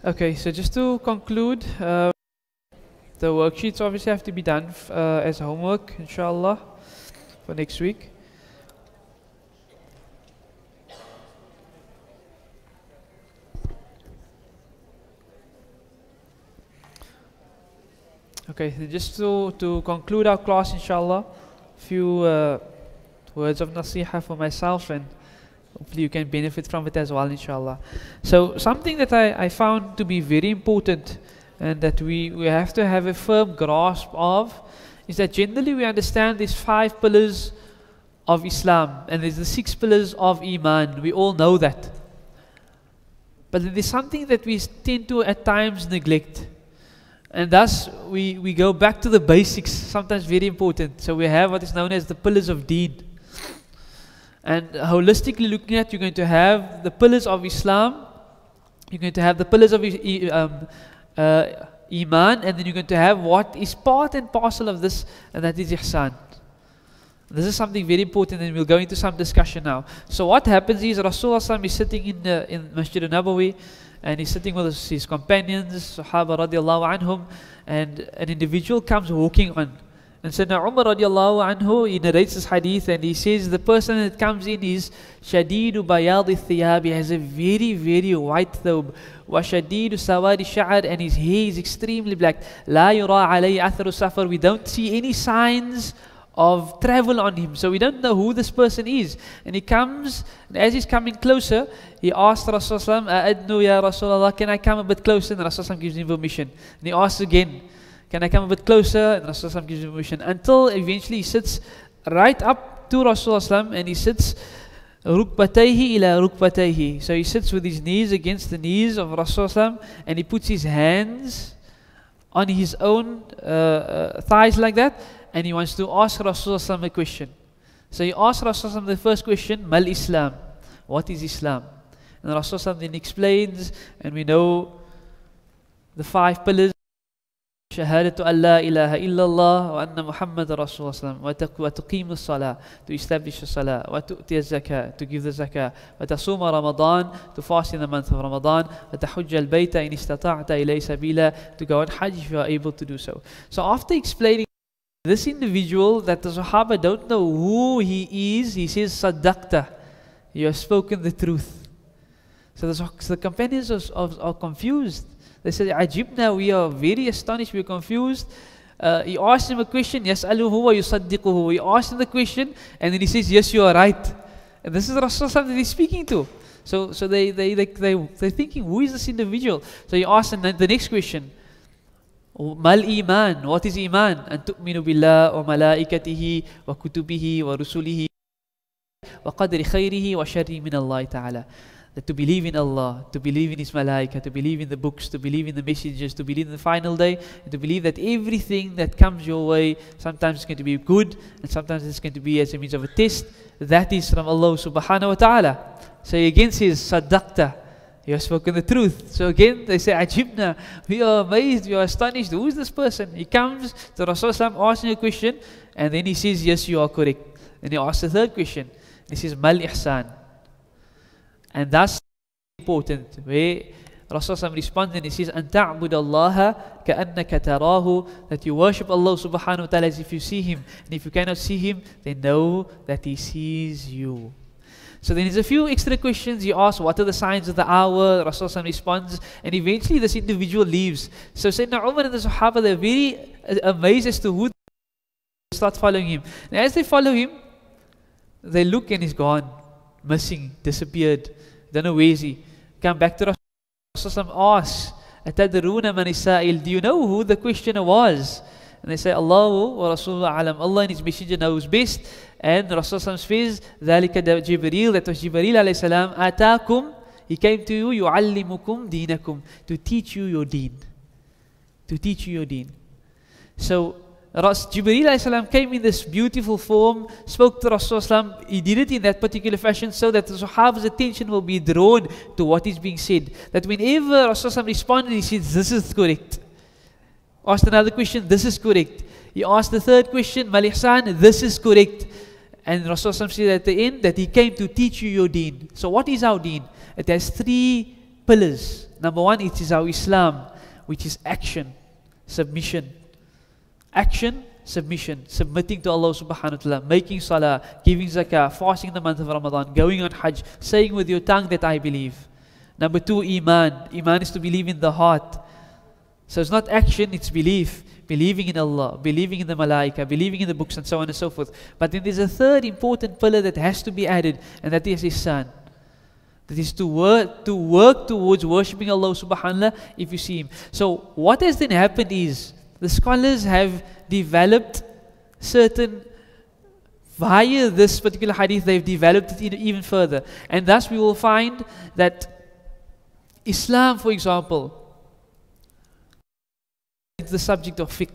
Okay, so just to conclude, the worksheets obviously have to be done as homework, inshallah, for next week. Okay, so just to conclude our class, inshallah, few words of Naseehah for myself, and hopefully you can benefit from it as well, inshallah. So something that I found to be very important and that we have to have a firm grasp of is that generally we understand these 5 pillars of Islam and there's the 6 pillars of Iman. We all know that. But there's something that we tend to at times neglect. And thus we go back to the basics, sometimes very important. So we have what is known as the pillars of Deen. And holistically looking at, you're going to have the pillars of Islam, you're going to have the pillars of Iman, and then you're going to have what is part and parcel of this, and that is Ihsan. This is something very important, and we'll go into some discussion now. So what happens is Rasulullah is sitting in Masjid al-Nabawi, and he's sitting with his companions, Sahaba radiallahu anhum, and an individual comes walking on. And Sayyidina Umar radiallahu anhu, he narrates this hadith and he says the person that comes in is Shadidu bayadi thiyab, he has a very, very white thobe. Wa shadidu sawadi sha'ar, and his hair is extremely black. La yura alayhi atharu safar, we don't see any signs of travel on him, so we don't know who this person is. And he comes, and as he's coming closer, he asks Rasulullah, A'adnu ya Rasulullah, can I come a bit closer? And Rasulullah gives him permission. And he asks again, can I come a bit closer? And Rasulullah gives him permission. Until eventually he sits right up to Rasulullah, and he sits rukbatayhi ila rukbatayhi. So he sits with his knees against the knees of Rasulullah, and he puts his hands on his own thighs like that. And he wants to ask Rasulullah a question. So he asks Rasulullah the first question, Mal Islam? What is Islam? And Rasulullah then explains, and we know the 5 pillars. Shahadatu an la ilaha illallah wa anna Muhammad Rasulullah wa tuqim as-salah, to establish the salah, wa tu'ti az-zakah, to give the zakah, wa tasuma Ramadan, to fast in the month of Ramadan, wa tahujja al-bayta in istata'ta ilay sabila, to go on Hajj if you are able to do so. So after explaining this individual that the Sahaba don't know who he is, he says, Saddaqta, you have spoken the truth. So the companions are confused. They said, Ajibna, we are very astonished, we are confused. He asked him a question, Yas'aluhu wa yusaddiquhu. He asked him the question, and then he says, yes, you are right. And this is Rasulullah that he's speaking to. So they're thinking, who is this individual? So he asked him the next question, Mal Iman, what is Iman? An tu'minu billah wa malaikatihi wa kutubihi wa rusulihi wa qadri khayrihi wa sharri min Allah ta'ala. That to believe in Allah, to believe in His malaika, to believe in the books, to believe in the messages, to believe in the final day, and to believe that everything that comes your way, sometimes it's going to be good, and sometimes it's going to be as a means of a test. That is from Allah subhanahu wa ta'ala. So he again says, Saddaqta, you have spoken the truth. So again they say, Ajibna, we are amazed, we are astonished, who is this person? He comes to Rasulullah asking a question, and then he says, yes, you are correct. And he asks the third question, he says, Mal Ihsan. And that's important, where Rasulullah responds and he says, An ta'budallaha ka'annaka tarahu, that you worship Allah subhanahu wa ta'ala as if you see Him. And if you cannot see Him, then know that He sees you. So then there's a few extra questions. He asks, what are the signs of the hour? Rasulullah responds, and eventually this individual leaves. So Sayyidina Umar and the Sahaba, they're very amazed as to who they start following him. And as they follow him, they look and he's gone, missing, disappeared. Don't know where is he. Come back to Rasulullah, asks, Atadruna man Isa'il, do you know who the questioner was? And they say, Allahu wa Rasulullah alam, Allah and His Messenger knows best. And Rasulullah says, Dhalika Jibreel, that was Jibreel alayhi salam, Atakum, he came to you, yu'allimukum deenakum, to teach you your deen. To teach you your deen. So Jibreel alayhi salam came in this beautiful form, spoke to Rasulullah. He did it in that particular fashion so that the Sahaba's attention will be drawn to what is being said. That whenever Rasulullah responded, he said, this is correct. Asked another question, this is correct. He asked the third question, Mal Ihsan, this is correct. And Rasulullah said at the end that he came to teach you your deen. So what is our deen? It has 3 pillars. Number one, it is our Islam, which is action, submission. Action, submission, submitting to Allah subhanahu wa ta'ala, making salah, giving zakah, fasting the month of Ramadan, going on hajj, saying with your tongue that I believe. Number two, iman. Iman is to believe in the heart. So it's not action, it's belief. Believing in Allah, believing in the malaika, believing in the books and so on and so forth. But then there's a third important pillar that has to be added, and that is ihsan. That is to work towards worshipping Allah subhanahu wa ta'ala if you see Him. So what has then happened is, the scholars have developed certain, via this particular hadith, they've developed it even further. And thus we will find that Islam, for example, it's the subject of fiqh.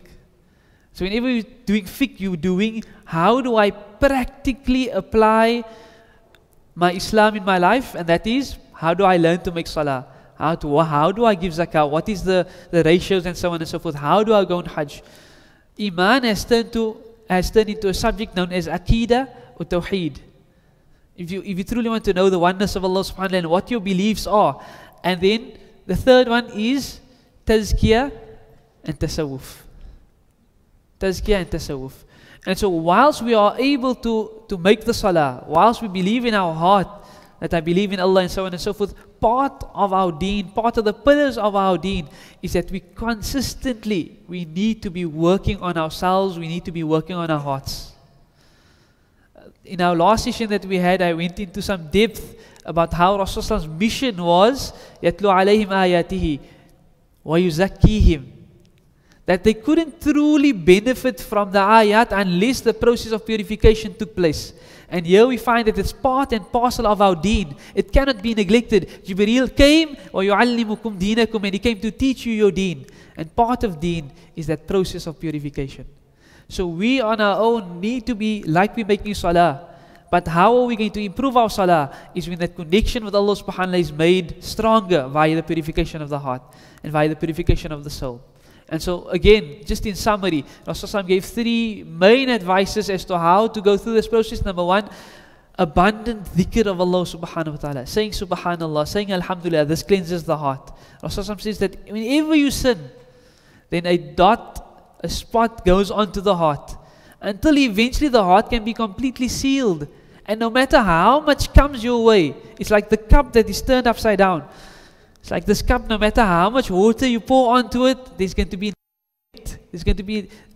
So whenever you're doing fiqh, you're doing, how do I practically apply my Islam in my life? And that is, how do I learn to make salah? How do I give zakah? What is the ratios and so on and so forth? How do I go on hajj? Iman has turned into a subject known as Aqidah or Tawheed. If you truly want to know the oneness of Allah subhanahu wa ta'ala and what your beliefs are. And then the third one is Tazkiyah and Tasawwuf. Tazkiyah and Tasawwuf. And so whilst we are able to make the salah, whilst we believe in our heart that I believe in Allah and so on and so forth, part of our deen, part of the pillars of our deen is that we need to be working on ourselves, we need to be working on our hearts. In our last session that we had, I went into some depth about how Rasulullah's mission was, يَتْلُو عَلَيْهِمْ آيَاتِهِ وَيُزَكِّيهِمْ, that they couldn't truly benefit from the ayat unless the process of purification took place. And here we find that it's part and parcel of our deen. It cannot be neglected. Jibreel came, وَيُعَلِّمُكُمْ دِينَكُمْ, and He came to teach you your deen. And part of deen is that process of purification. So we on our own need to be like we're making salah. But how are we going to improve our salah? Is when that connection with Allah subhanahu wa ta'ala is made stronger via the purification of the heart and via the purification of the soul. And so again, just in summary, Rasulullah gave 3 main advices as to how to go through this process. Number one, abundant dhikr of Allah subhanahu wa ta'ala. Saying subhanallah, saying alhamdulillah, this cleanses the heart. Rasulullah says that whenever you sin, then a spot goes onto the heart, until eventually the heart can be completely sealed. And no matter how much comes your way, it's like the cup that is turned upside down. It's like this cup, no matter how much water you pour onto it, there's going to be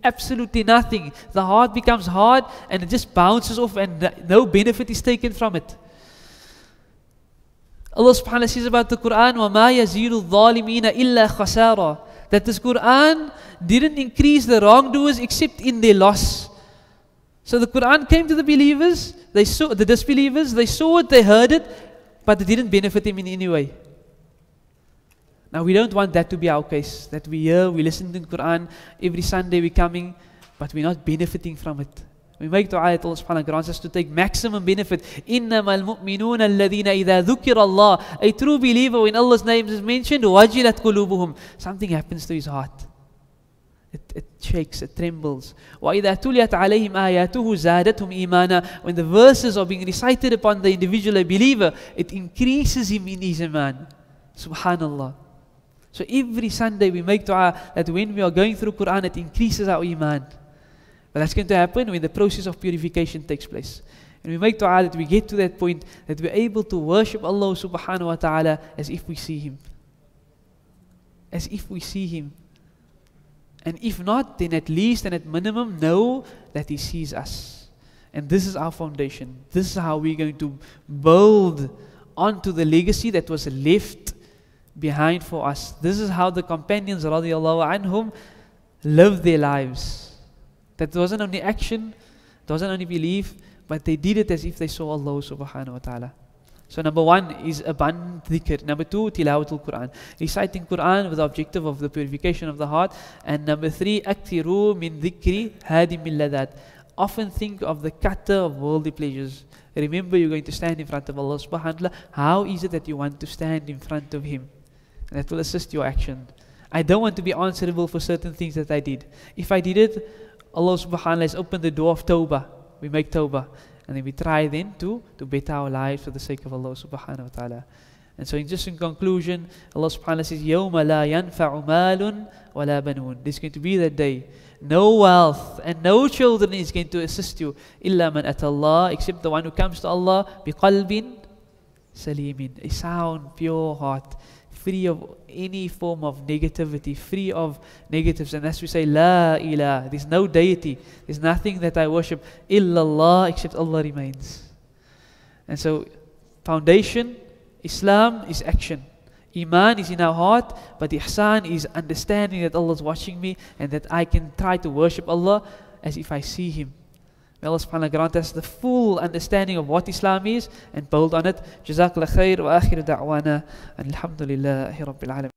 absolutely nothing. The heart becomes hard and it just bounces off and no benefit is taken from it. Allah subhanahu wa ta'ala says about the Quran, وَمَا يَزِيلُ الظَّالِمِينَ إِلَّا خَسَارًا, that this Quran didn't increase the wrongdoers except in their loss. So the Quran came to the believers, the disbelievers, they saw it, they heard it, but it didn't benefit them in any way. Now we don't want that to be our case, that we listen to the Quran, every Sunday we're coming, but we're not benefiting from it. We make dua that Allah subhanahu wa ta'ala grants us to take maximum benefit. إِنَّمَا الْمُؤْمِنُونَ الَّذِينَ إِذَا ذُكِرَ اللَّهِ, a true believer, when Allah's name is mentioned, وَجِلَتْ قُلُوبُهُم, something happens to his heart. It shakes, it trembles. وَإِذَا تُلِيَتْ عَلَيْهِمْ آيَاتُهُ زَادَتْهُمْ إِيمَانًا, when the verses are being recited upon the individual, a believer, it increases him in his iman. Subhanallah. So every Sunday we make dua that when we are going through Quran, it increases our iman. But that's going to happen when the process of purification takes place. And we make dua that we get to that point that we're able to worship Allah subhanahu wa ta'ala as if we see Him. As if we see Him. And if not, then at least and at minimum know that He sees us. And this is our foundation. This is how we're going to build onto the legacy that was left behind for us. This is how the companions radiallahu anhum lived their lives. That wasn't only action, it wasn't only belief, but they did it as if they saw Allah subhanahu wa ta'ala. So number one is abundant dhikr. Number two, tilawatul Quran, reciting Quran with the objective of the purification of the heart. And number three, aktiru min dhikri hadi min ladat, often think of the cutter of worldly pleasures. Remember, you're going to stand in front of Allah subhanahu wa ta'ala. How is it that you want to stand in front of Him? And that will assist your action. I don't want to be answerable for certain things that I did. If I did it, Allah subhanahu wa ta'ala has opened the door of tawbah. We make tawbah. And then we try then to better our lives for the sake of Allah subhanahu wa ta'ala. And so just in conclusion, Allah subhanahu wa ta'ala says, يَوْمَ لَا يَنْفَعُ مَالٌ وَلَا بَنُونَ. There's going to be that day. No wealth and no children is going to assist you. إِلَّا مَنْ أَتَى اللَّهِ, except the one who comes to Allah بِقَلْبٍ سَلِيمٍ, a sound, pure heart, free of any form of negativity, free of negatives. And as we say, La ilah, there's no deity, there's nothing that I worship, illallah, except Allah remains. And so, foundation, Islam is action. Iman is in our heart, but ihsan is understanding that Allah is watching me and that I can try to worship Allah as if I see Him. May Allah subhanahu wa ta'ala grant us the full understanding of what Islam is and build on it. Jazakallah khair wa akhiru da'wana. Alhamdulillahi Rabbil Alamin.